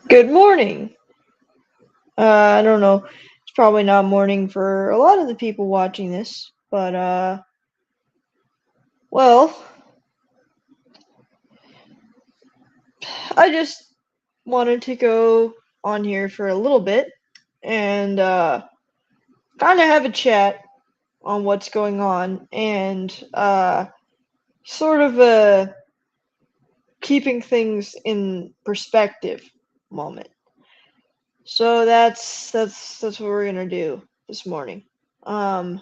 Good morning. I don't know. It's probably not morning for a lot of the people watching this, but well, I just wanted to go on here for a little bit and kind of have a chat on what's going on and sort of a keeping things in perspective moment. So that's what we're gonna do this morning. Um,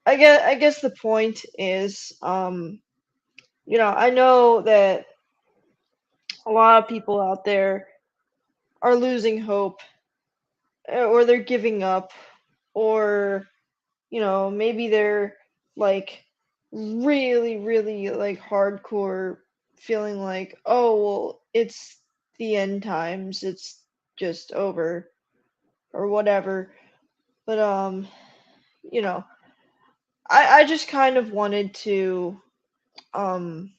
I guess the point is I know that a lot of people out there are losing hope, or they're giving up, or maybe they're like really like hardcore feeling like, oh well, it's the end times, it's just over or whatever. But you know, I just kind of wanted to um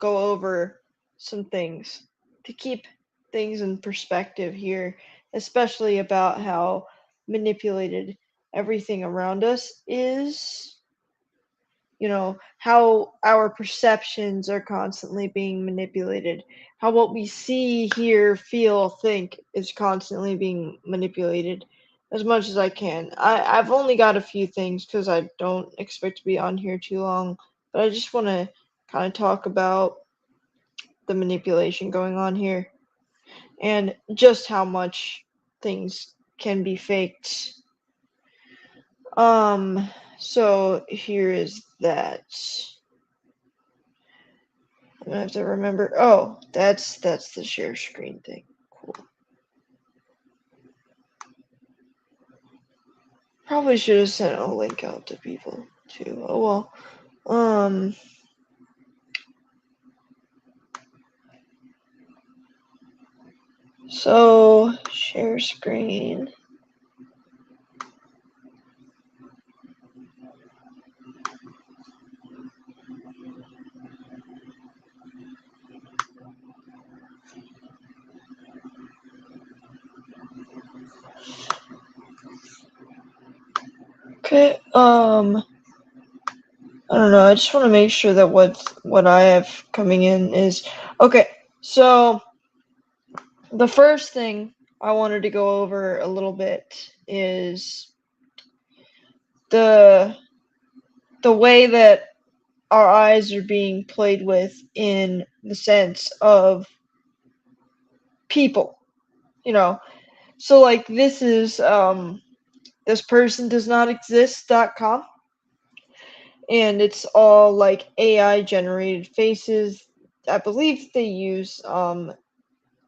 go over some things to keep things in perspective here, especially about how manipulated everything around us is. How our perceptions are constantly being manipulated, how what we see, hear, feel, think is constantly being manipulated as much as I can. I've only got a few things because I don't expect to be on here too long, but I just want to kind of talk about the manipulation going on here and just how much things can be faked. So here is that. I'm gonna have to remember. Oh, that's the share screen thing. Cool. Probably should have sent a link out to people too. Oh well. Um. So share screen. Okay. I don't know. I just want to make sure that what I have coming in is okay. So the first thing I wanted to go over a little bit is the the way that our eyes are being played with in the sense of people. You know, so like this is this person does not exist.com, and it's all like AI generated faces. I believe they use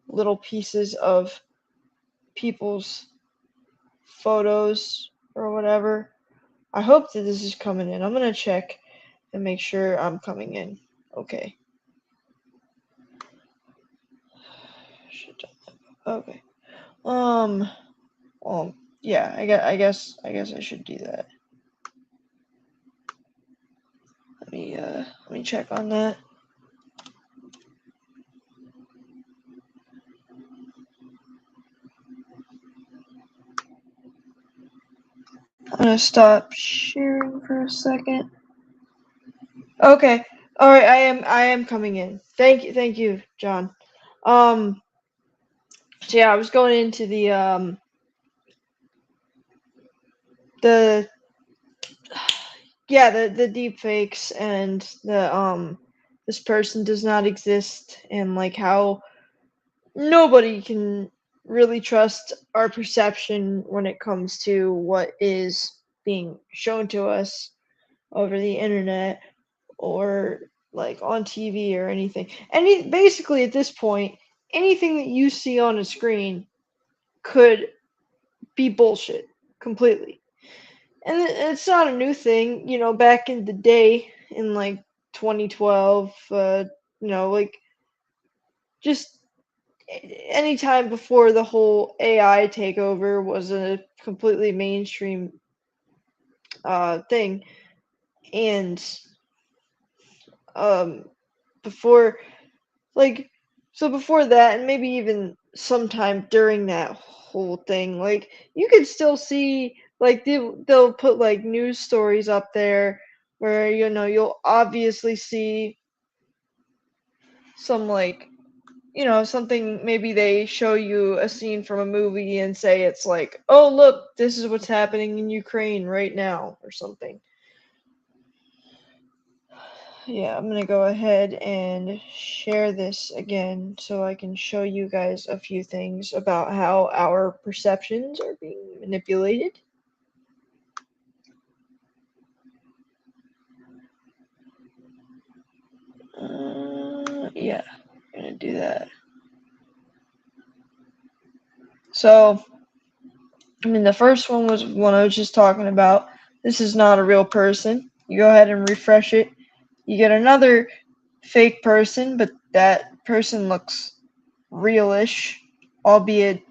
little pieces of people's photos or whatever. I hope that this is coming in. I'm gonna check and make sure I'm coming in. Okay. Okay. Um. Yeah. I guess I should do that. Let me check on that. I'm gonna stop sharing for a second. Okay. All right. I am coming in. Thank you, John. Um. So yeah, I was going into the the deep fakes and the this person does not exist, and like how nobody can really trust our perception when it comes to what is being shown to us over the internet or like on TV or anything. Basically at this point, anything that you see on a screen could be bullshit completely. And it's not a new thing, back in the day in like 2012, like just any time before the whole AI takeover was a completely mainstream thing, and um, before, like, So before that, and maybe even sometime during that whole thing, like you could still see like they'll put like news stories up there where you'll obviously see some like something. Maybe they show you a scene from a movie and say it's like, oh look, this is what's happening in Ukraine right now or something. Yeah, I'm gonna go ahead and share this again so I can show you guys a few things about how our perceptions are being manipulated. Yeah, I'm gonna do that. So, the first one was one I was just talking about. This is not a real person. You go ahead and refresh it. You get another fake person, but that person looks realish, albeit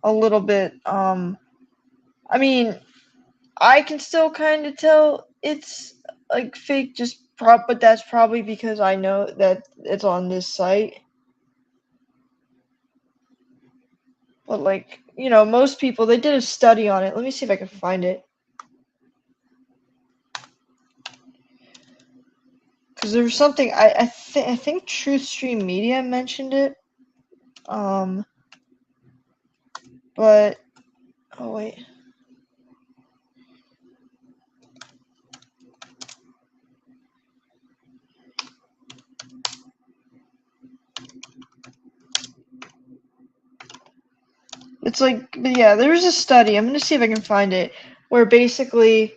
a little bit. I mean, I can still kind of tell it's like fake, but that's probably because I know that it's on this site. But like, most people, they did a study on it. Let me see if I can find it. Because there was something I think Truth Stream Media mentioned it. But oh wait. It's like, but yeah, there was a study. I'm gonna see if I can find it where basically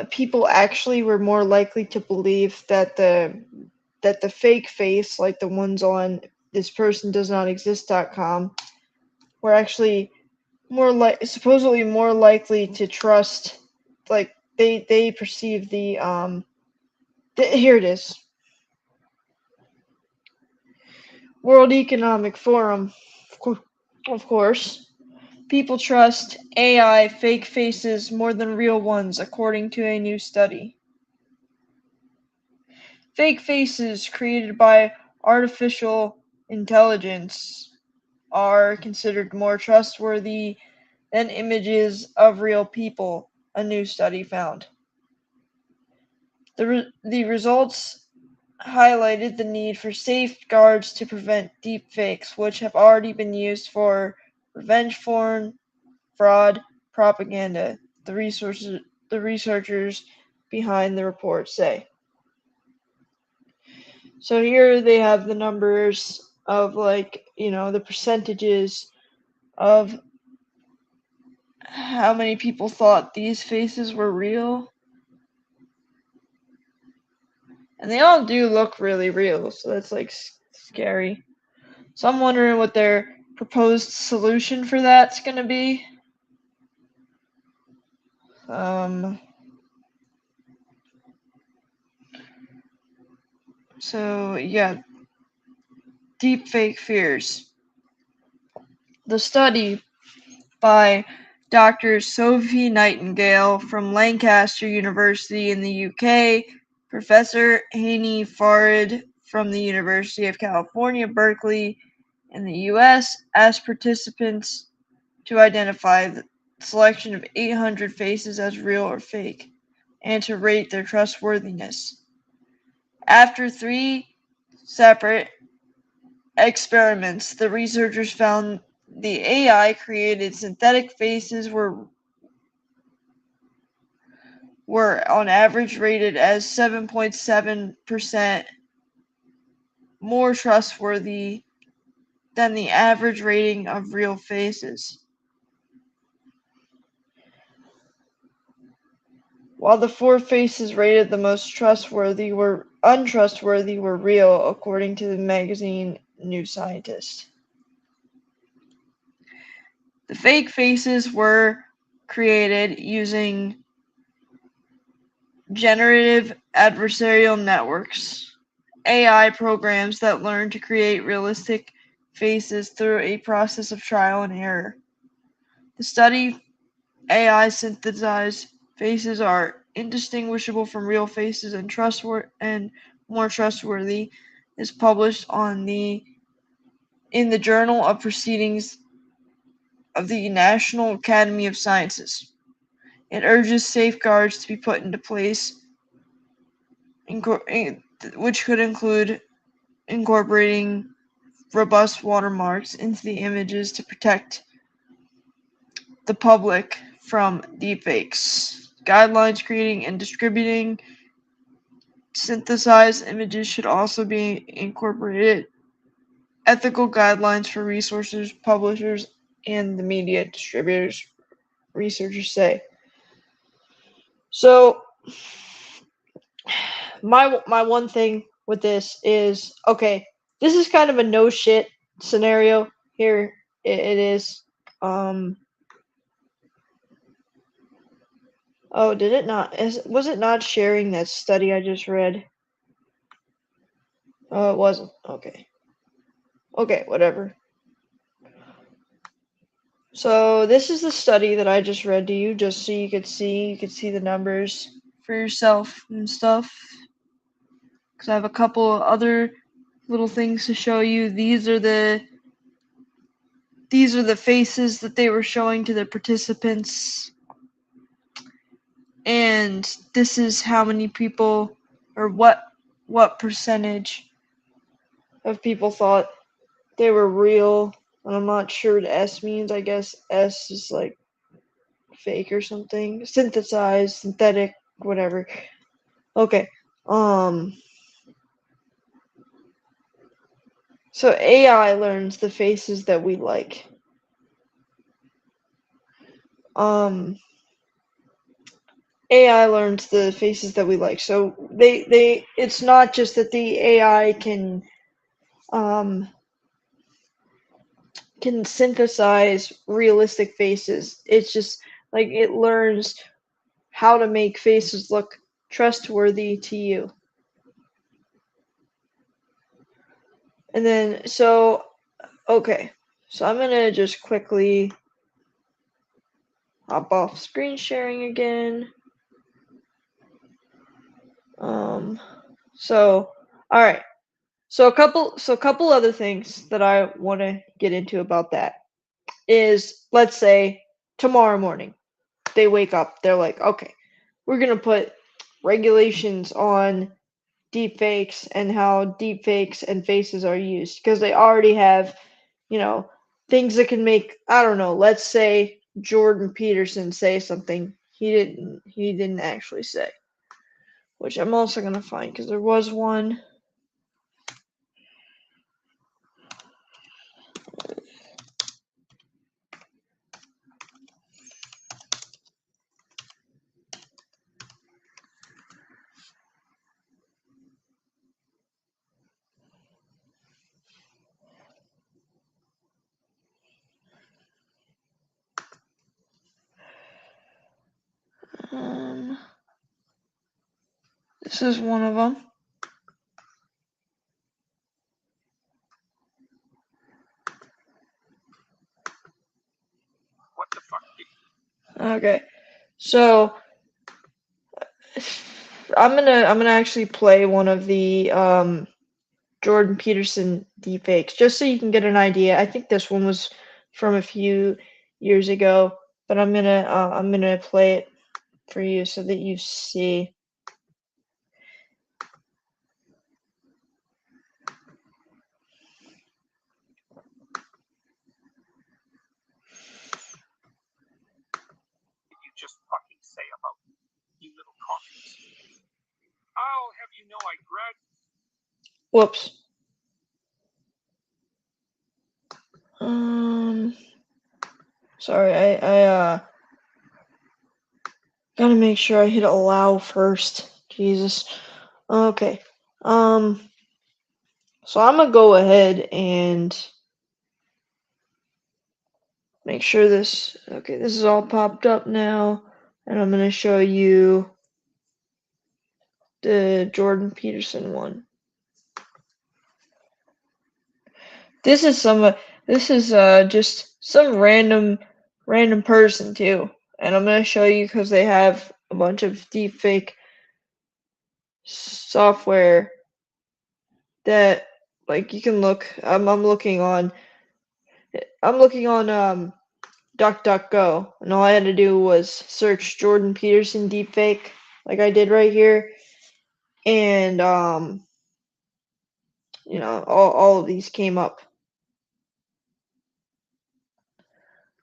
people actually were more likely to believe that the fake face, like the ones on thispersondoesnotexist.com, were actually supposedly more likely to trust, like they perceive here it is. World Economic Forum, of course. People trust AI fake faces more than real ones, according to a new study. Fake faces created by artificial intelligence are considered more trustworthy than images of real people, a new study found. The results highlighted the need for safeguards to prevent deepfakes, which have already been used for revenge porn, fraud, propaganda, the researchers behind the report say. So here they have the numbers of the percentages of how many people thought these faces were real. And they all do look really real, so that's like scary. So I'm wondering what their proposed solution for that's going to be. So yeah, deepfake fears. The study by Dr. Sophie Nightingale from Lancaster University in the UK, Professor Hani Farid from the University of California, Berkeley in the US, asked participants to identify the selection of 800 faces as real or fake, and to rate their trustworthiness. After 3 separate experiments, the researchers found the AI created synthetic faces were on average rated as 7.7% more trustworthy than the average rating of real faces. While the 4 faces rated the most untrustworthy were real, according to the magazine New Scientist. The fake faces were created using generative adversarial networks, AI programs that learn to create realistic faces through a process of trial and error. The study AI synthesized faces are indistinguishable from real faces and more trustworthy is published in the Journal of Proceedings of the National Academy of Sciences. It urges safeguards to be put into place, which could include incorporating robust watermarks into the images to protect the public from deepfakes. Guidelines creating and distributing synthesized images should also be incorporated. Ethical guidelines for resources, publishers, and the media distributors, researchers say. So, my one thing with this is, okay, this is kind of a no shit scenario here. It is. Oh, did it not? Was it not sharing that study I just read? Oh, it wasn't. Okay. Okay, whatever. So this is the study that I just read to you, just so you could see the numbers for yourself and stuff. Because I have a couple of other little things to show you. These are the faces that they were showing to the participants, and this is how many people, or what percentage of people thought they were real. And I'm not sure what S means. I guess S is like fake or something. Synthesized, synthetic, whatever. Okay. So AI learns the faces that we like. AI learns the faces that we like. So it's not just that the AI can synthesize realistic faces. It's just like it learns how to make faces look trustworthy to you. And then okay. So I'm gonna just quickly hop off screen sharing again. So all right. So a couple other things that I want to get into about that is, let's say tomorrow morning they wake up, they're like, okay, we're gonna put regulations on deepfakes and how deepfakes and faces are used, because they already have, things that can make, I don't know, let's say Jordan Peterson say something he didn't actually say, which I'm also gonna find because there was one. This is one of them. What the fuck? Okay, so I'm gonna actually play one of the Jordan Peterson deepfakes just so you can get an idea. I think this one was from a few years ago, but I'm gonna play it for you so that you see. You just fucking say about you little commies. I'll have you know I grad. Whoops. Sorry, I gotta make sure I hit allow first. Jesus. Okay. So I'm gonna go ahead and make sure this is all popped up now, and I'm gonna show you the Jordan Peterson one. This is just some random person too, and I'm gonna show you because they have a bunch of deepfake software that like you can look. I'm looking on. I'm looking on DuckDuckGo, and all I had to do was search Jordan Peterson deepfake, like I did right here, and you know, all of these came up.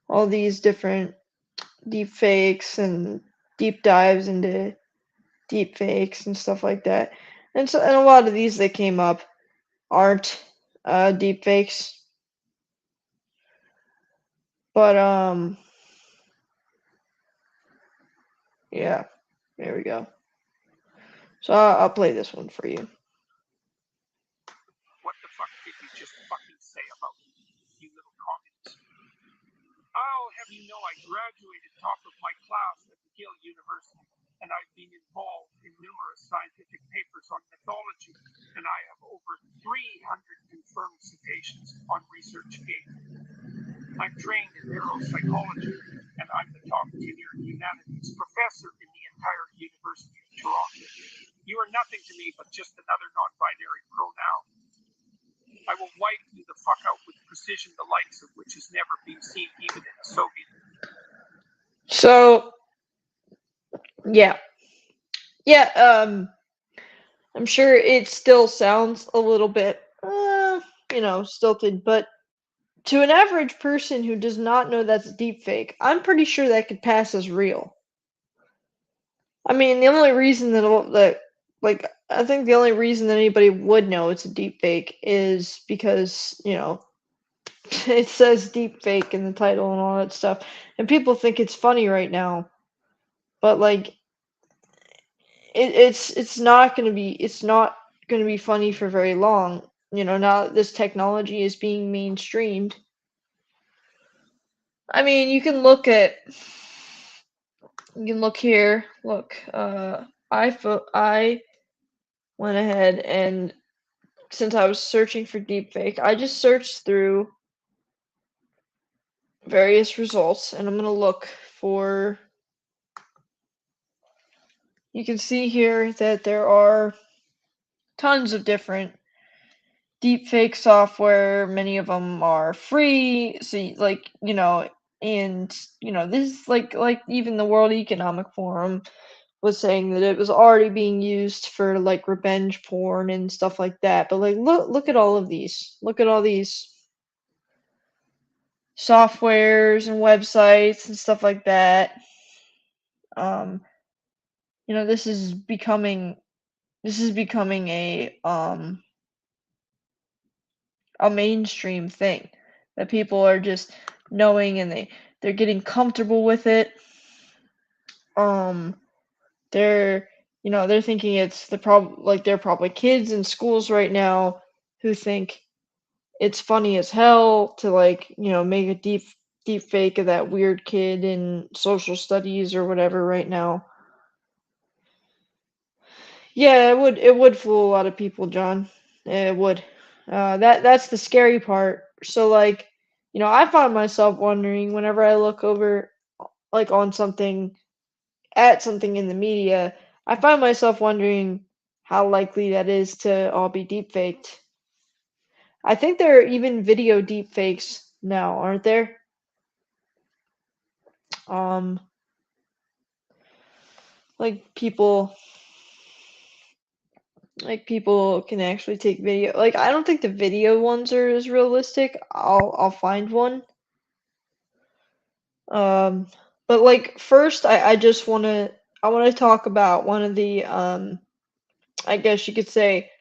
All these different deepfakes and deep dives into deepfakes and stuff like that. And so, and a lot of these that came up aren't deepfakes, but yeah, there we go. So I'll play this one for you. What the fuck did you just fucking say about me, you little communist? I'll have you know I graduated top of my class at McGill University, and I've been involved in numerous scientific papers on mythology, and I have over 300 confirmed citations on ResearchGate. I'm trained in neuropsychology, and I'm the top junior humanities professor in the entire University of Toronto. You are nothing to me but just another non-binary pronoun. I will wipe you the fuck out with precision, the likes of which has never been seen even in the Soviet. So, yeah. I'm sure it still sounds a little bit, stilted, but to an average person who does not know that's deepfake, I'm pretty sure that could pass as real. I mean, the only reason I think the only reason that anybody would know it's a deepfake is because, it says deepfake in the title and all that stuff, and people think it's funny right now, but like, it's not gonna be funny for very long. Now that this technology is being mainstreamed. I mean, you can look here. Look, I went ahead and since I was searching for deepfake, I just searched through various results, and I'm gonna look for. You can see here that there are tons of different deepfake software. Many of them are free. So, this is like even the World Economic Forum was saying that it was already being used for like revenge porn and stuff like that. But like, look at all of these. Look at all these softwares and websites and stuff like that. This is becoming a mainstream thing that people are just knowing, and they're getting comfortable with it. They're they're thinking it's they're probably kids in schools right now who think it's funny as hell to make a deep fake of that weird kid in social studies or whatever right now. Yeah, it would fool a lot of people, John. It would. That's the scary part. So I find myself wondering whenever I look over on something at something in the media, I find myself wondering how likely that is to all be deepfaked. I think there are even video deepfakes now, aren't there? Um, like people people can actually take video. Like I don't think the video ones are as realistic. I'll find one. Um, but first I want to talk about one of the I guess you could say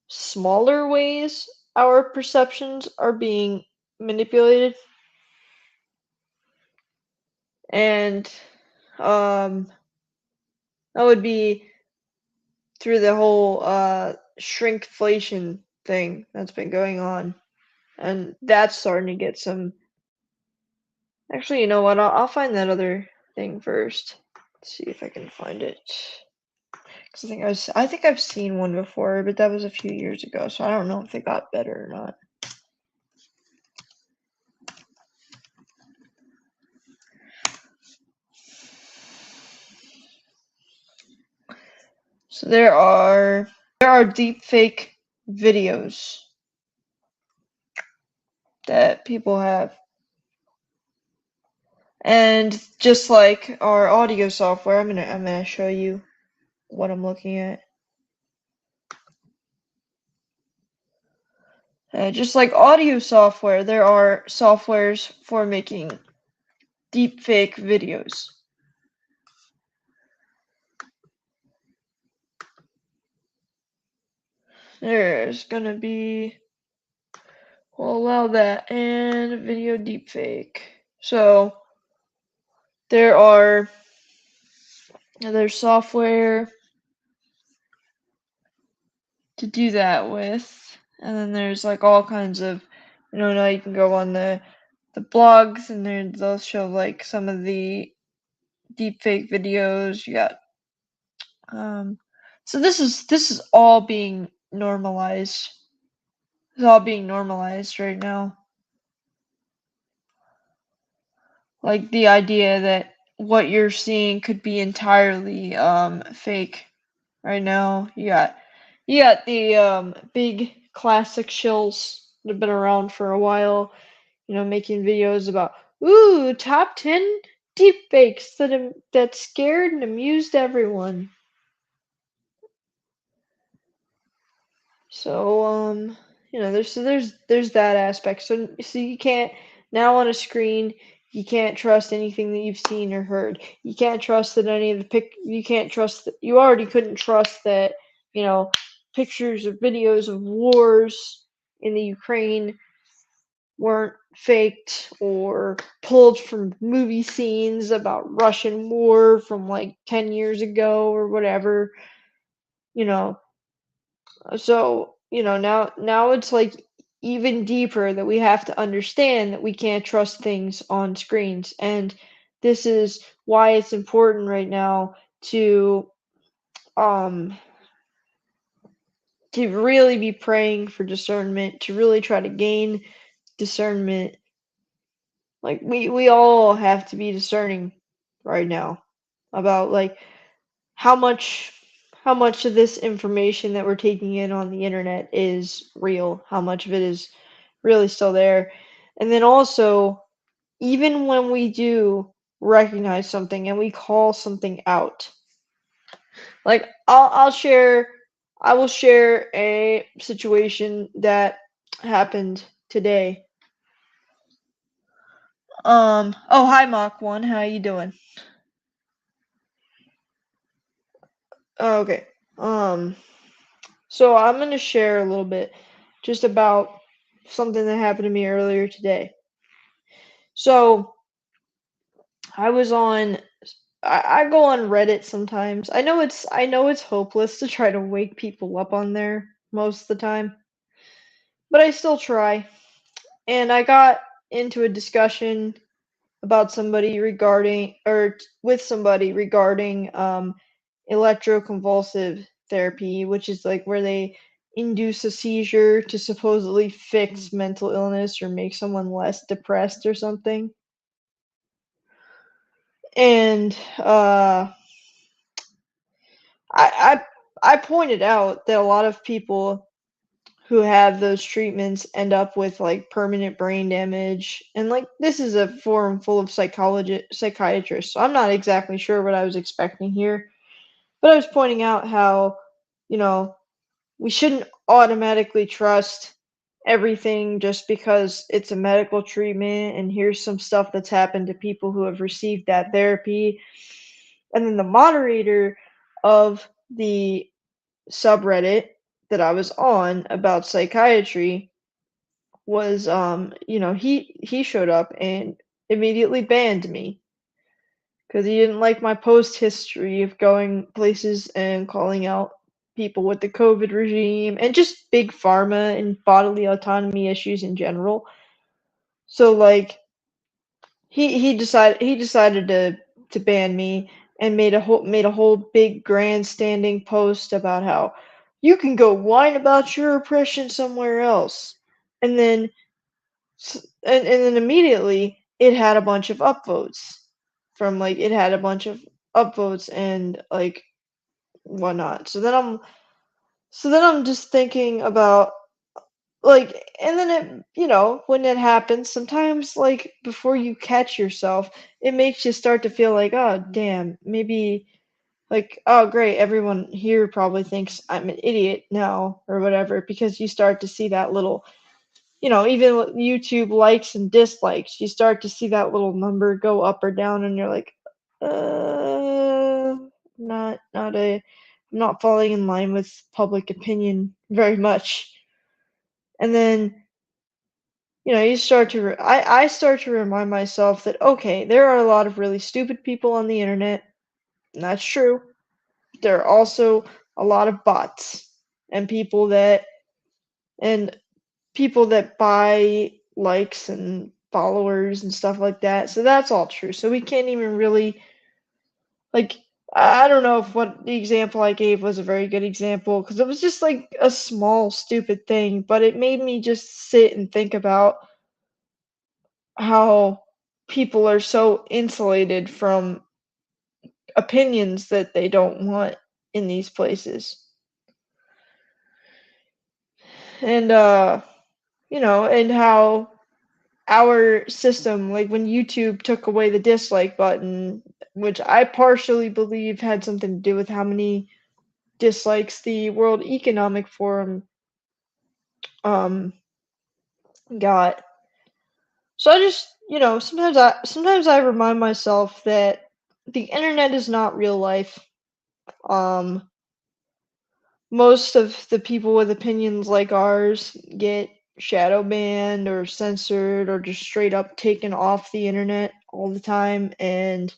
smaller ways our perceptions are being manipulated. And um that would be through the whole shrinkflation thing that's been going on. And that's starting to get some. Actually, you know what? I'll find that other thing first. Let's see if I can find it. Because I think I've seen one before, but that was a few years ago, so I don't know if it got better or not. So there are deepfake videos that people have. And just like our audio software, I'm gonna show you what I'm looking at. Just like audio software, there are softwares for making deepfake videos. There's gonna be, we'll allow that, and video deepfake. So there's software to do that with, and then there's like all kinds of, now you can go on the blogs, and they'll show like some of the deepfake videos. You got so this is all being normalized. It's all being normalized right now. Like the idea that what you're seeing could be entirely fake right now. You got the big classic shills that have been around for a while, making videos about top 10 deepfakes that scared and amused everyone. So there's that aspect. So you can't, now on a screen, you can't trust anything that you've seen or heard. You can't trust that any of the you can't trust that, you already couldn't trust that, pictures or videos of wars in the Ukraine weren't faked or pulled from movie scenes about Russian war from like 10 years ago or whatever, you know. So, now it's like even deeper that we have to understand that we can't trust things on screens. And this is why it's important right now um to really be praying for discernment, to really try to gain discernment. Like we all have to be discerning right now about like how much how much of this information that we're taking in on the internet is real, how much of it is really still there. And then also, even when we do recognize something and we call something out, like I will share a situation that happened today. Oh, hi Mach 1, how you doing? Oh, okay. So I'm gonna share a little bit just about something that happened to me earlier today. So I was on I go on Reddit sometimes. I know it's hopeless to try to wake people up on there most of the time, but I still try. And I got into a discussion about somebody regarding or with somebody regarding electroconvulsive therapy, which is like where they induce a seizure to supposedly fix mental illness or make someone less depressed or something. And I I pointed out that a lot of people who have those treatments end up with like permanent brain damage, and like this is a forum full of psychiatrists, so I'm not exactly sure what I was expecting here, but I was pointing out how, you know, we shouldn't automatically trust everything just because it's a medical treatment and here's some stuff that's happened to people who have received that therapy. And then the moderator of the subreddit that I was on about psychiatry was he showed up and immediately banned me because he didn't like my post history of going places and calling out people with the COVID regime and just big pharma and bodily autonomy issues in general. So like he decided to ban me and made a whole big grandstanding post about how you can go whine about your oppression somewhere else. And then and then immediately it had a bunch of upvotes from like it had a bunch of upvotes and like whatnot. So then I'm just thinking about like, and then when it happens, sometimes like before you catch yourself, it makes you start to feel like, oh, damn, maybe like, oh, great, everyone here probably thinks I'm an idiot now or whatever, because you start to see that little, even with YouTube likes and dislikes, you start to see that little number go up or down, and you're like, I'm not falling in line with public opinion very much. And then, you start to, I start to remind myself that, okay, there are a lot of really stupid people on the internet, and that's true. There are also a lot of bots and and people that buy likes and followers and stuff like that. So that's all true. So we can't even really like I don't know if what the example I gave was a very good example because it was just like a small stupid thing, but it made me just sit and think about how people are so insulated from opinions that they don't want in these places. And and how our system, like when YouTube took away the dislike button, which I partially believe had something to do with how many dislikes the World Economic Forum um got. So I just, sometimes I remind myself that the internet is not real life. Um Most of the people with opinions like ours get shadow banned or censored or just straight up taken off the internet all the time. And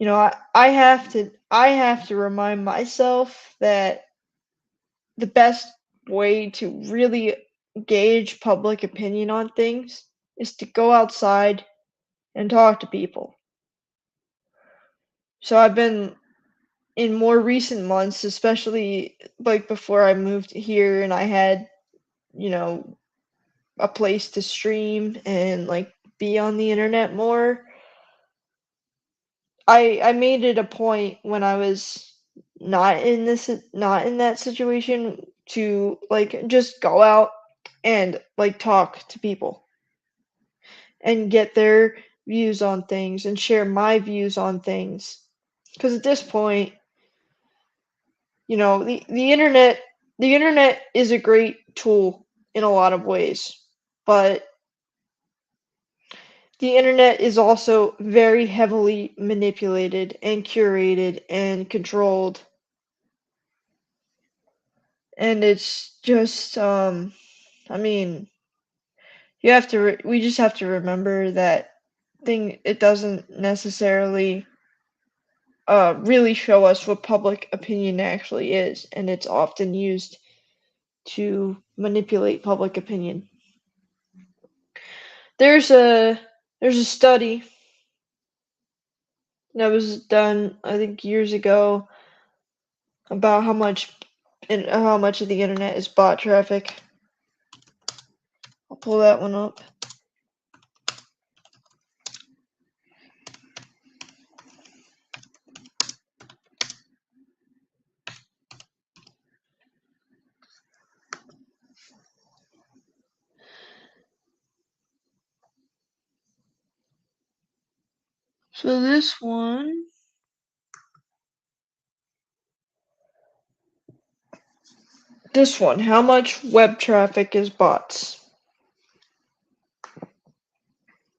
I have to remind myself that the best way to really gauge public opinion on things is to go outside and talk to people. So I've been in more recent months, especially like before I moved here and I had, you know, a place to stream and like be on the internet more. I made it a point when I was not in that situation to like just go out and like talk to people and get their views on things and share my views on things. Because at this point, the internet is a great tool in a lot of ways, but the internet is also very heavily manipulated and curated and controlled. And it's just I mean, we just have to remember that thing it doesn't necessarily really show us what public opinion actually is, and it's often used to manipulate public opinion. There's a there's a study that was done I think years ago about how much of the internet is bot traffic. I'll pull that one up. So this one, how much web traffic is bots?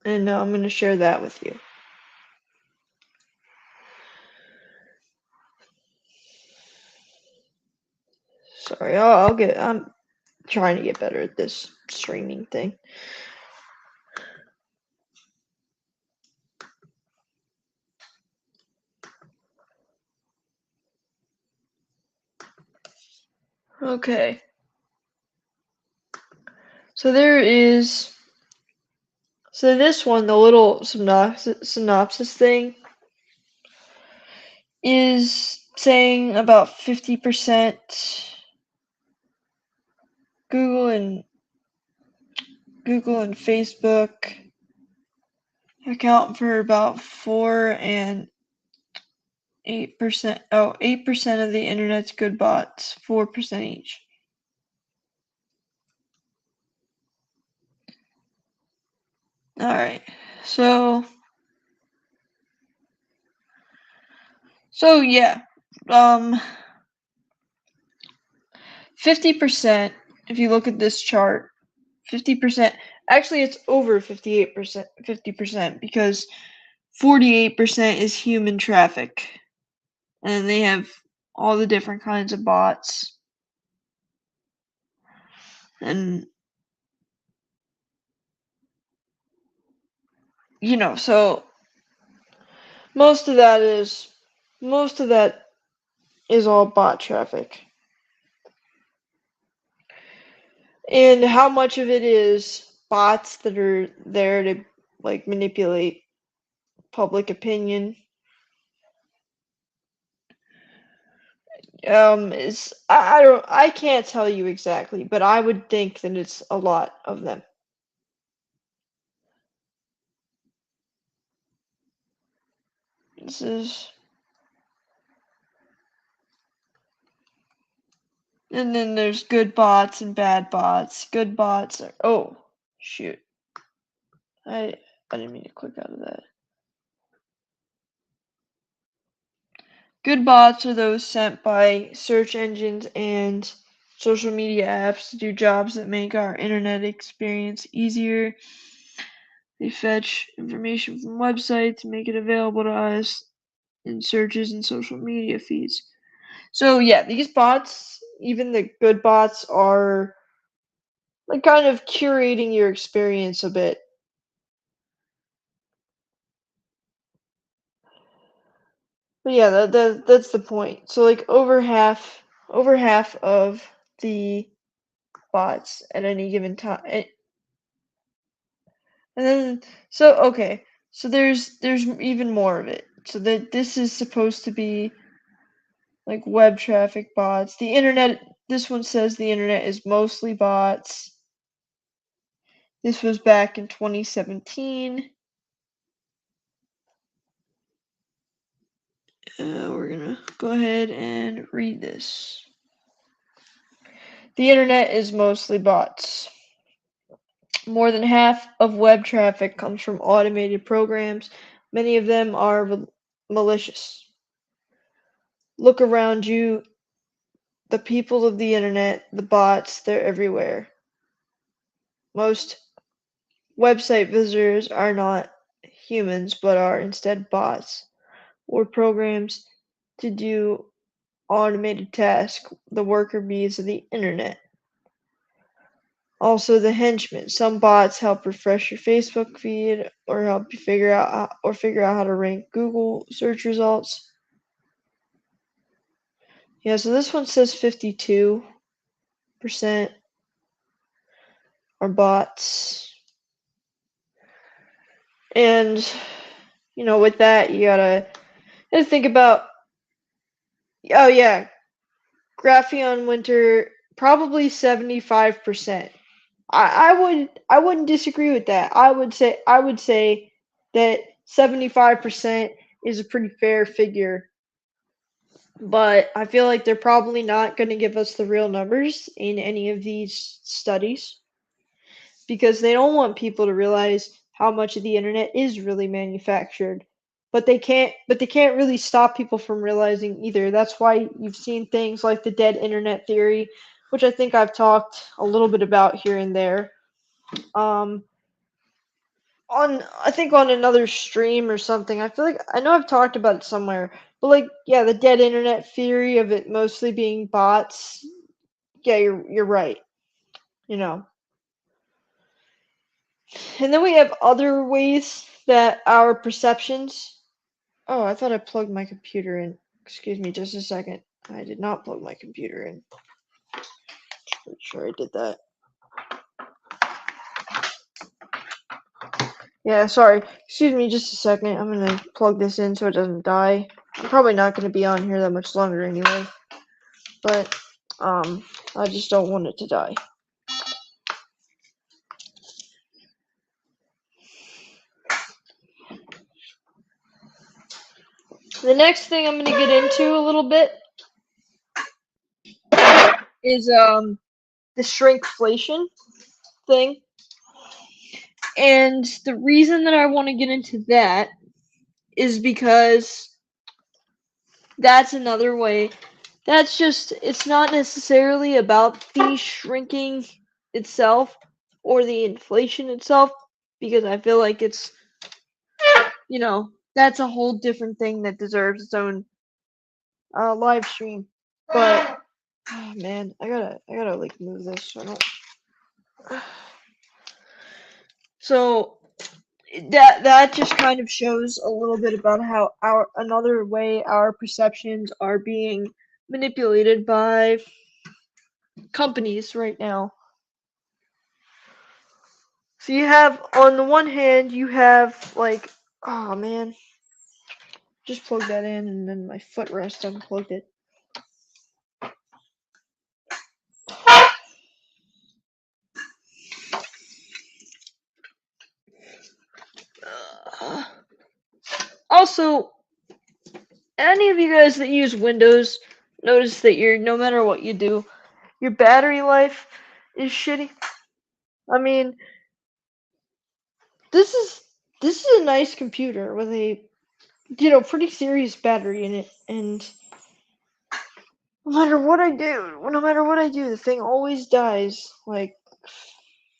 And I'm going to share that with you. Sorry, I'm trying to get better at this streaming thing. Okay. So this one, the little synopsis thing, is saying about 50% Google and Facebook account for about 4 and 8%. Oh, 8% of the internet's good bots, 4% each. All right. So yeah. 50%, if you look at this chart, 50%, actually it's over 58%, 50% because 48% is human traffic. And they have all the different kinds of bots. And so most of that is all bot traffic. And how much of it is bots that are there to like manipulate public opinion? Is I can't tell you exactly, but I would think that it's a lot of them. This is, and then there's good bots and bad bots. Good bots are, oh shoot, I didn't mean to click out of that. Good bots are those sent by search engines and social media apps to do jobs that make our internet experience easier. They fetch information from websites and make it available to us in searches and social media feeds. So yeah, these bots, even the good bots, are like kind of curating your experience a bit. But yeah, that's the point. So like over half of the bots at any given time. And then okay. So there's even more of it. So that this is supposed to be like web traffic bots. The internet, this one says the internet is mostly bots. This was back in 2017. We're gonna go ahead and read this. The internet is mostly bots. More than half of web traffic comes from automated programs. Many of them are malicious. Look around you. The people of the internet, the bots, they're everywhere. Most website visitors are not humans, but are instead bots or programs to do automated tasks, the worker bees of the internet. Also, the henchmen. Some bots help refresh your Facebook feed or help you figure out how to rank Google search results. Yeah, so this one says 52% are bots. And with that, you gotta think about. Oh yeah, Graphion Winter probably 75%. I wouldn't disagree with that. I would say that 75% is a pretty fair figure. But I feel like they're probably not going to give us the real numbers in any of these studies because they don't want people to realize how much of the internet is really manufactured. But they can't really stop people from realizing either. That's why you've seen things like the dead internet theory, which I think I've talked a little bit about here and there. I think on another stream or something. I feel like I know I've talked about it somewhere, but like yeah, the dead internet theory of it mostly being bots. Yeah, you're right. And then we have other ways that our perceptions. Oh, I thought I plugged my computer in. Excuse me, just a second. I did not plug my computer in. Pretty sure I did that. Yeah, sorry. Excuse me just a second. I'm gonna plug this in so it doesn't die. I'm probably not gonna be on here that much longer anyway. But I just don't want it to die. The next thing I'm going to get into a little bit is the shrinkflation thing. And the reason that I want to get into that is because that's another way. That's just, it's not necessarily about the shrinking itself or the inflation itself, because I feel like it's, that's a whole different thing that deserves its own live stream. But, oh man, I gotta like move this so I don't. So that just kind of shows a little bit about how another way our perceptions are being manipulated by companies right now. So you have, on the one hand, you have like, oh man, just plugged that in and then my footrest unplugged it. Also, any of you guys that use Windows notice that no matter what you do, your battery life is shitty. I mean, this is a nice computer with a pretty serious battery in it, and no matter what I do, the thing always dies like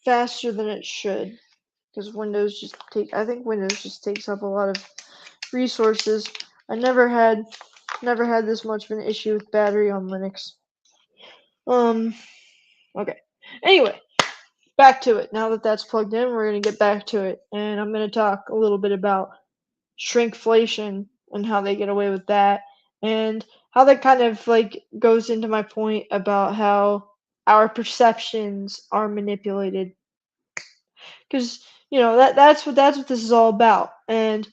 faster than it should, because I think Windows just takes up a lot of resources. I never had this much of an issue with battery on Linux. Okay. Anyway, back to it. Now that that's plugged in, we're going to get back to it, and I'm going to talk a little bit about shrinkflation and how they get away with that, and how that kind of like goes into my point about how our perceptions are manipulated, because that's what this is all about. And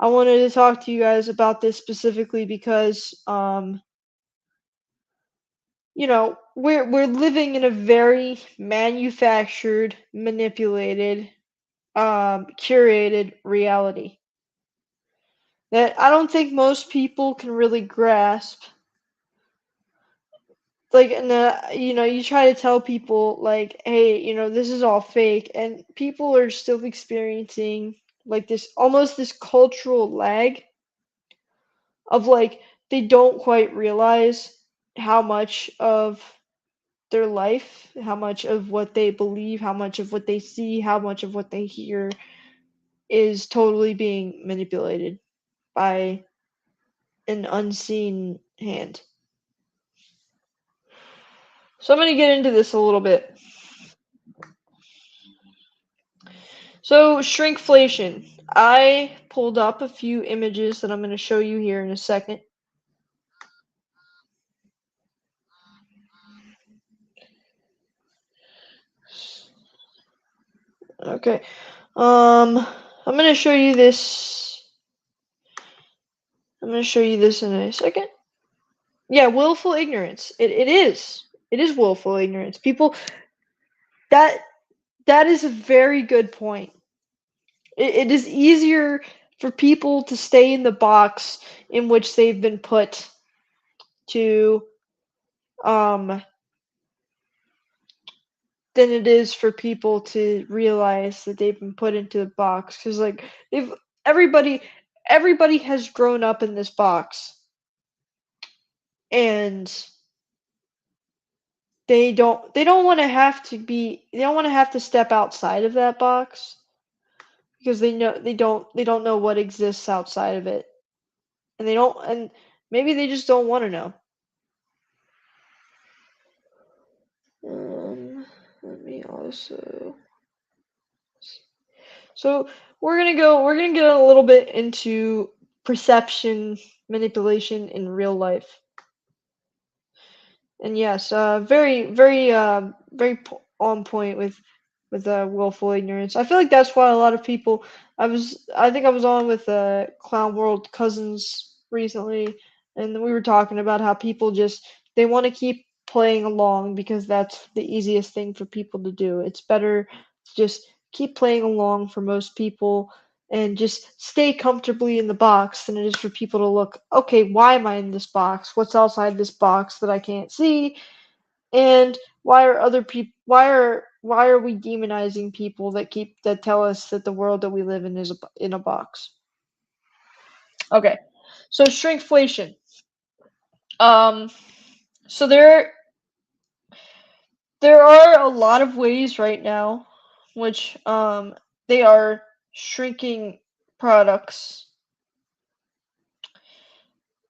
I wanted to talk to you guys about this specifically because we're living in a very manufactured, manipulated, curated reality that I don't think most people can really grasp. Like, and you try to tell people like, hey, this is all fake, and people are still experiencing like this cultural lag of like they don't quite realize how much of their life, how much of what they believe, how much of what they see, how much of what they hear is totally being manipulated by an unseen hand. So I'm going to get into this a little bit. So shrinkflation. I pulled up a few images that I'm going to show you here in a second. Okay. I'm going to show you this. I'm going to show you this in a second. Yeah, willful ignorance. It is. It is willful ignorance. People, that is a very good point. It is easier for people to stay in the box in which they've been put to than it is for people to realize that they've been put into the box, because like everybody has grown up in this box, and they don't want to have to step outside of that box, because they don't know what exists outside of it, and maybe they just don't want to know. Let me also. So we're gonna get a little bit into perception manipulation in real life. And yes, very on point with willful ignorance. I feel like that's why a lot of people. I think I was on with Clown World Cousins recently, and we were talking about how people they want to keep playing along because that's the easiest thing for people to do. It's better to just keep playing along for most people, and just stay comfortably in the box than it is for people to look, okay, why am I in this box? What's outside this box that I can't see? And why are we demonizing people that tell us that the world that we live in is in a box? Okay. So shrinkflation. Um so there are a lot of ways right now which they are shrinking products,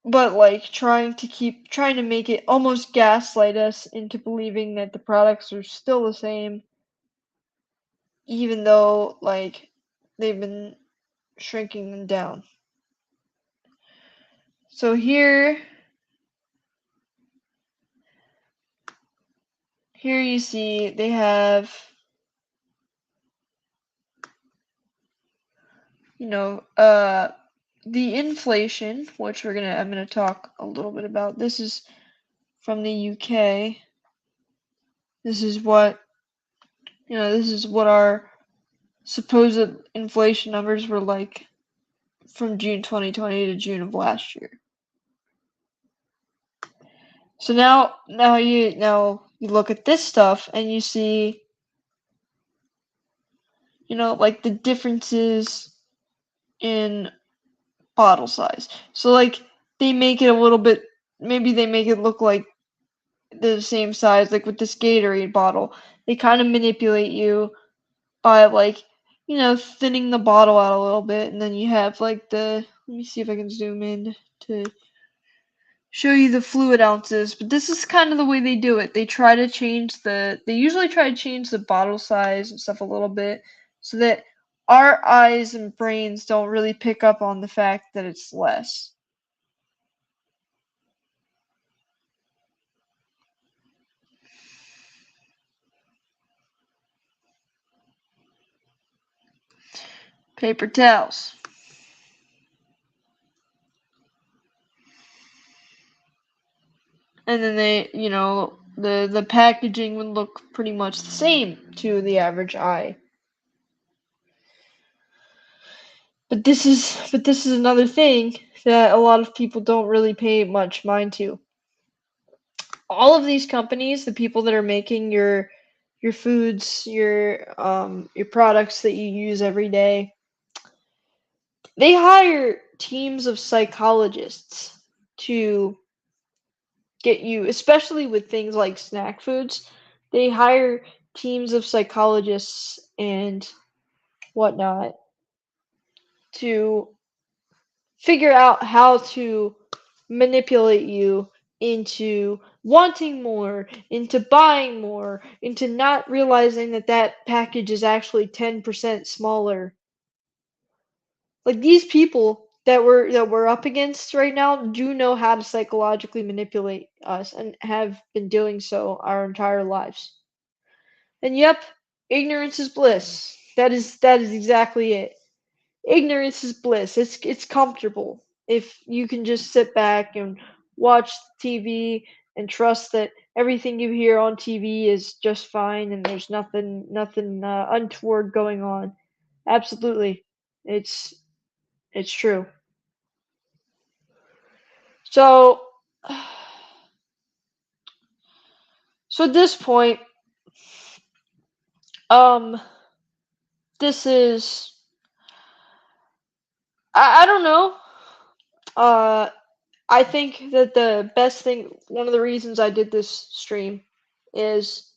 but like trying to make it almost gaslight us into believing that the products are still the same, even though like they've been shrinking them down. So here you see they have, you know, the inflation, which I'm gonna talk a little bit about. This is from the UK. This is what, this is what our supposed inflation numbers were like from June 2020 to June of last year. So now you look at this stuff and you see, like the differences in bottle size. So like they make it a little bit, maybe they make it look like the same size, like with this Gatorade bottle. They kind of manipulate you by like, thinning the bottle out a little bit, and then you have like let me see if I can zoom in to show you the fluid ounces, but this is kind of the way they do it. They usually try to change the bottle size and stuff a little bit so that our eyes and brains don't really pick up on the fact that it's less. Paper towels. And then the packaging would look pretty much the same to the average eye. But this is another thing that a lot of people don't really pay much mind to. All of these companies, the people that are making your foods, your products that you use every day, they hire teams of psychologists to get you, especially with things like snack foods. They hire teams of psychologists and whatnot to figure out how to manipulate you into wanting more, into buying more, into not realizing that that package is actually 10% smaller. Like these people that we're up against right now do know how to psychologically manipulate us and have been doing so our entire lives. And yep, ignorance is bliss. That is exactly it. Ignorance is bliss. It's comfortable if you can just sit back and watch TV and trust that everything you hear on TV is just fine and there's nothing untoward going on. Absolutely, it's it's true. So, so at this point, um, this is I don't know. Uh, I think that the best thing, one of the reasons I did this stream, is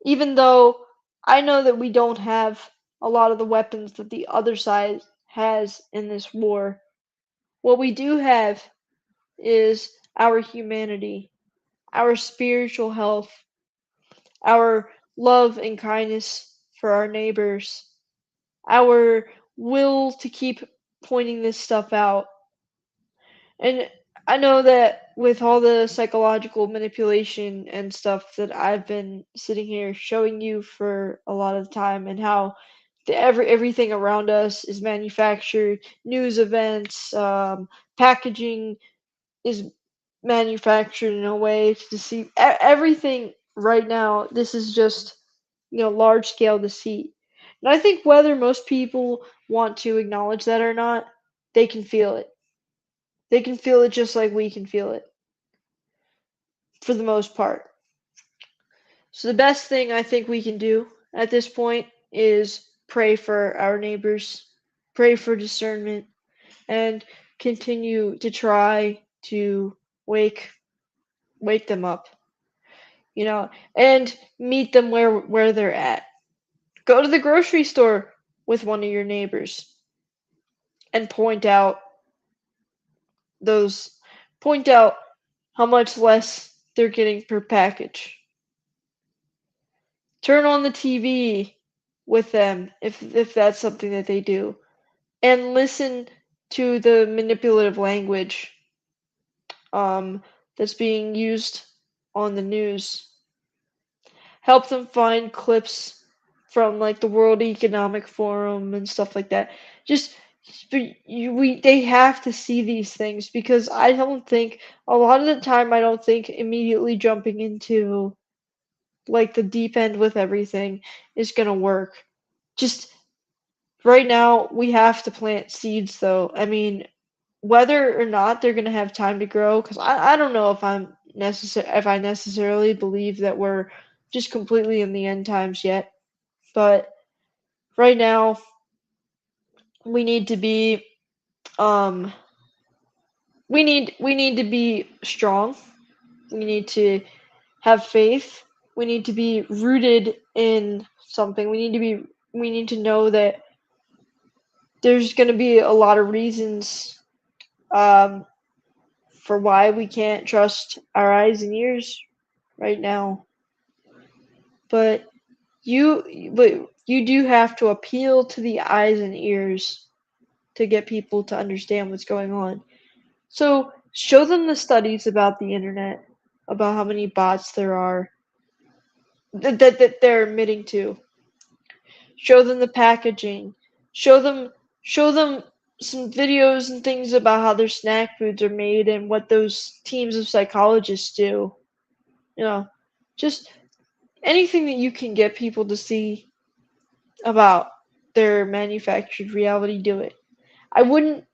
even though I know that we don't have a lot of the weapons that the other side has in this war, what we do have is our humanity, our spiritual health, our love and kindness for our neighbors, our will to keep pointing this stuff out. And I know that with all the psychological manipulation and stuff that I've been sitting here showing you for a lot of the time, and how everything around us is manufactured, news events, packaging is manufactured in a way to deceive everything right now. This is just large scale deceit. And I think whether most people want to acknowledge that or not, they can feel it. They can feel it just like we can feel it for the most part. So the best thing I think we can do at this point is pray for our neighbors, pray for discernment, and continue to try to wake wake them up, and meet them where they're at. Go to the grocery store with one of your neighbors and those point out how much less they're getting per package. Turn on the TV with them if that's something that they do, and listen to the manipulative language that's being used on the news. Help them find clips from like the World Economic Forum and stuff like that. Just they have to see these things, because I don't think a lot of the time I don't think immediately jumping into like the deep end with everything is gonna work. Just right now we have to plant seeds though. I mean, whether or not they're gonna have time to grow, because I don't know if I necessarily believe that we're just completely in the end times yet. But right now we need to be um we need to be strong. We need to have faith. We need to be rooted in something. We need to know that there's going to be a lot of reasons um, for why we can't trust our eyes and ears right now. But you do have to appeal to the eyes and ears to get people to understand what's going on. So show them the studies about the internet, about how many bots there are that they're admitting to. Show them the packaging. Show them show them some videos and things about how their snack foods are made and what those teams of psychologists do. You know, just anything that you can get people to see about their manufactured reality, do it. I wouldn't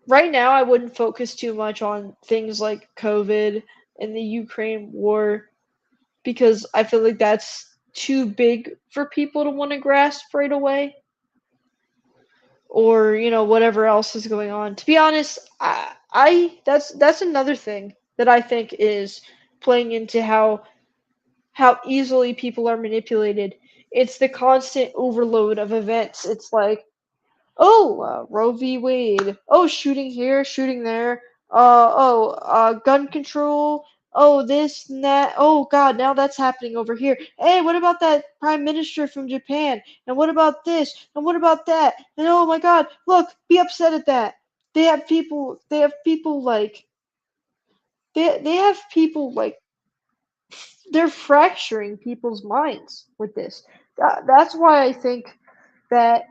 Right now I wouldn't focus too much on things like COVID and the Ukraine war, because I feel like that's too big for people to want to grasp right away, or whatever else is going on. To be honest, I that's another thing that I think is playing into how easily people are manipulated. It's the constant overload of events. It's like, oh, Roe v. Wade. Oh, shooting here, shooting there. Gun control. Oh, this and that. Oh, God, now that's happening over here. Hey, what about that prime minister from Japan? And what about this? And what about that? And oh my God, look, be upset at that. They have people like, they have people like, they're fracturing people's minds with this. That's why I think that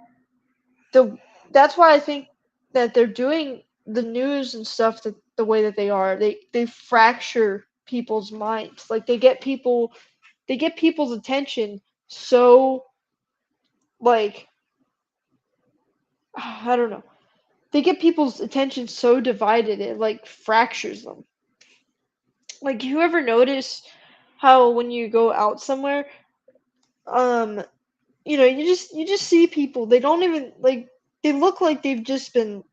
the that's why I think that they're doing the news and stuff the way that they are. They fracture people's minds. Like they get people's attention so, like, I don't know. They get people's attention so divided it like fractures them. Like, you ever notice how when you go out somewhere, um you just see people, they don't even like, they look like they've just been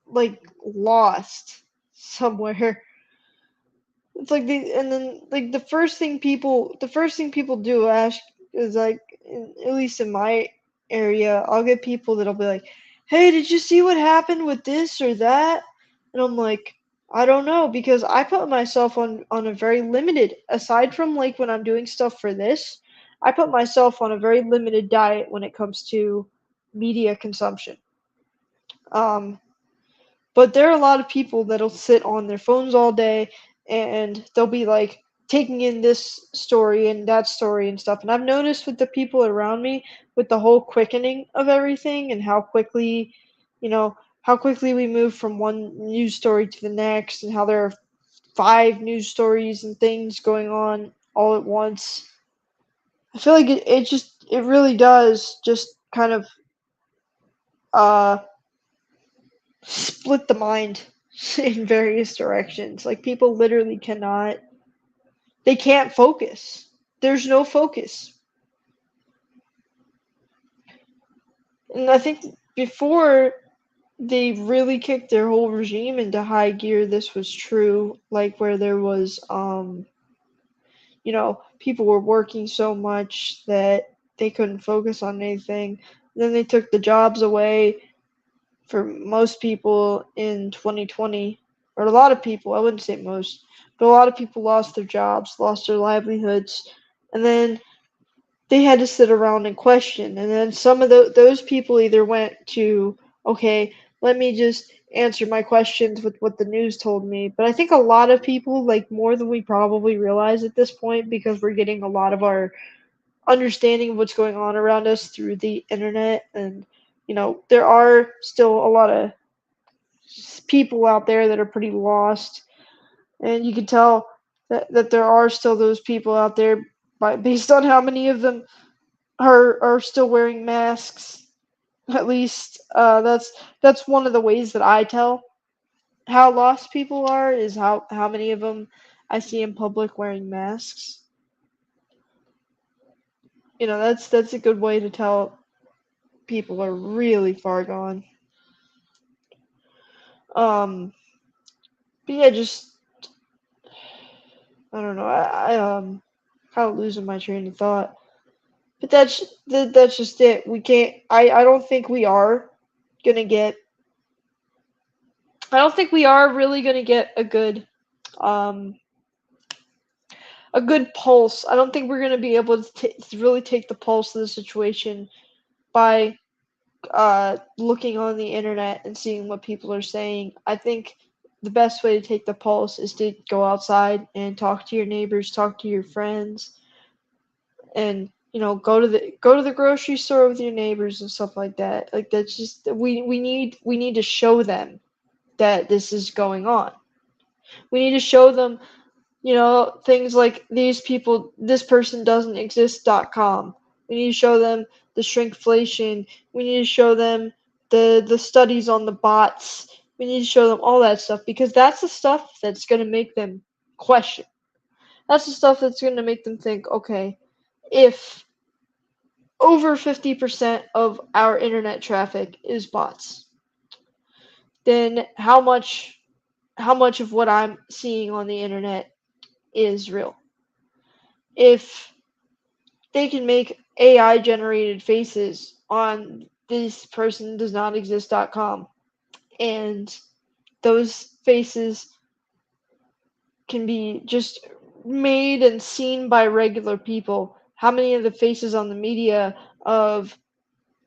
like lost somewhere. It's like and then like the first thing people do ask is like, at least in my area, I'll get people that'll be like, "Hey, did you see what happened with this or that?" And I'm like, "I don't know," because I put myself on a very limited, aside from like when I'm doing stuff for this, I put myself on a very limited diet when it comes to media consumption. Um, but there are a lot of people that'll sit on their phones all day, and they'll be like taking in this story and that story and stuff. And I've noticed with the people around me, with the whole quickening of everything and how quickly we move from one news story to the next, and how there are five news stories and things going on all at once. I feel like it really does just kind of uh split the mind in various directions. Like people literally cannot, they can't focus. There's no focus. And I think before they really kicked their whole regime into high gear, this was true, like where there was people were working so much that they couldn't focus on anything. Then they took the jobs away for most people in 2020, or a lot of people, I wouldn't say most, but a lot of people lost their jobs, lost their livelihoods, and then they had to sit around and question. And then some of those people either went to, okay, let me just answer my questions with what the news told me. But I think a lot of people, like more than we probably realize at this point, because we're getting a lot of our understanding of what's going on around us through the internet. And, there are still a lot of people out there that are pretty lost. And you can tell that there are still those people out there based on how many of them are still wearing masks. At least that's one of the ways that I tell how lost people are, is how many of them I see in public wearing masks. That's a good way to tell people are really far gone. Um, but yeah, just I don't know. I kind of losing my train of thought. But that's just it. We can't. I don't think we are gonna get. I don't think we are really gonna get um a good pulse. I don't think we're gonna be able to really take the pulse of the situation by looking on the internet and seeing what people are saying. I think the best way to take the pulse is to go outside and talk to your neighbors, talk to your friends, and go to the grocery store with your neighbors and stuff like that. Like that's just we need to show them that this is going on. We need to show them, things like this person doesn't exist.com. We need to show them the shrinkflation. We need to show them the studies on the bots. We need to show them all that stuff because that's the stuff that's going to make them question. That's the stuff that's going to make them think, okay, if over 50% of our internet traffic is bots, then how much of what I'm seeing on the internet is real? If they can make AI generated faces on this person does not exist.com, and those faces can be just made and seen by regular people. How many of the faces on the media of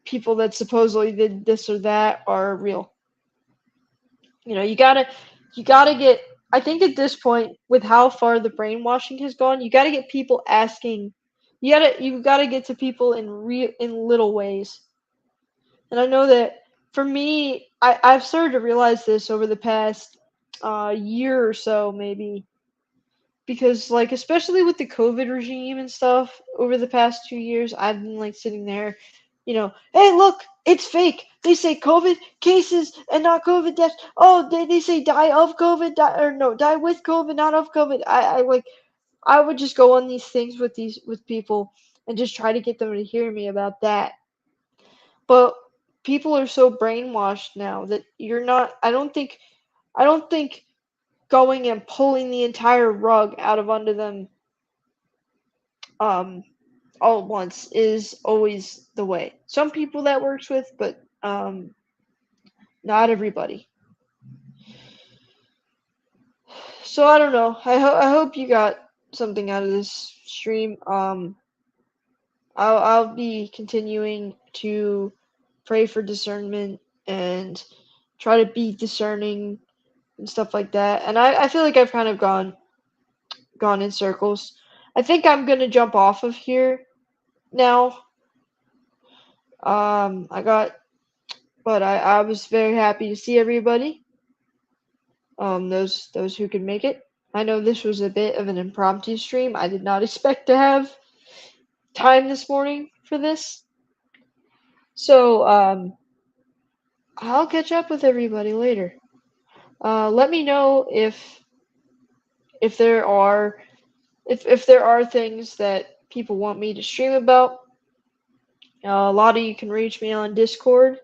people that supposedly did this or that are real? You gotta get, I think at this point, with how far the brainwashing has gone, you gotta get people asking. You gotta get to people in little ways. And I know that for me, I've started to realize this over the past year or so, maybe, because like especially with the COVID regime and stuff over the past 2 years, I've been like sitting there, hey, look, it's fake. They say COVID cases and not COVID deaths. Oh, they say die of COVID, or no, die with COVID, not of COVID. I would just go on these things with people and just try to get them to hear me about that. But people are so brainwashed now that you're not. I don't think going and pulling the entire rug out of under them um all at once is always the way. Some people that works with, but not everybody. So I don't know. I hope you got something out of this stream. I'll be continuing to pray for discernment and try to be discerning and stuff like that. And I feel like I've kind of gone in circles. I think I'm gonna jump off of here now. I got, but I was very happy to see everybody. Those who could make it. I know this was a bit of an impromptu stream. I did not expect to have time this morning for this. So I'll catch up with everybody later. Let me know if there are if there are things that people want me to stream about. A lot of you can reach me on Discord.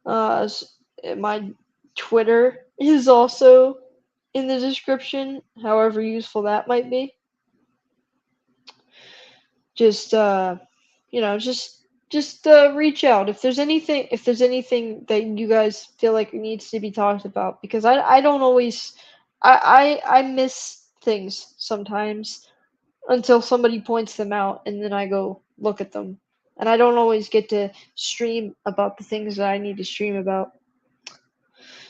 My Twitter is also in the description, however useful that might be. Just reach out if there's anything that you guys feel like needs to be talked about, because I don't always I miss things sometimes until somebody points them out, and then I go look at them, and I don't always get to stream about the things that I need to stream about.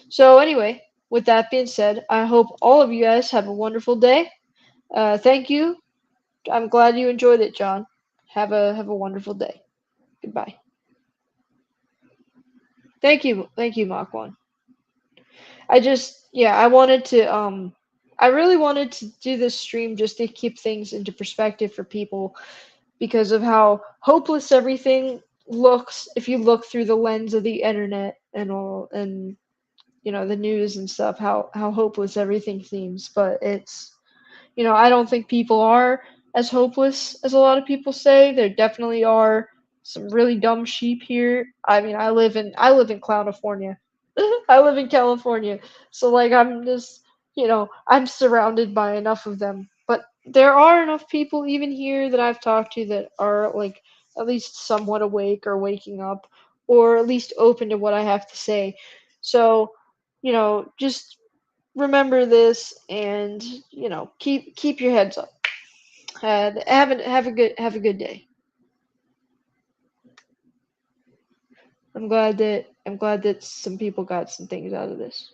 So anyway, with that being said, I hope all of you guys have a wonderful day. Thank you. I'm glad you enjoyed it, John. Have a wonderful day. Goodbye. Thank you, Mach One. I wanted to I really wanted to do this stream just to keep things into perspective for people because of how hopeless everything looks if you look through the lens of the internet and all, and the news and stuff, how hopeless everything seems. But I don't think people are as hopeless as a lot of people say. There definitely are some really dumb sheep here. I mean, I live in California. I live in California. So like I'm surrounded by enough of them. But there are enough people even here that I've talked to that are like at least somewhat awake or waking up, or at least open to what I have to say. So, just remember this, and keep your heads up. Have a good day. I'm glad that some people got some things out of this.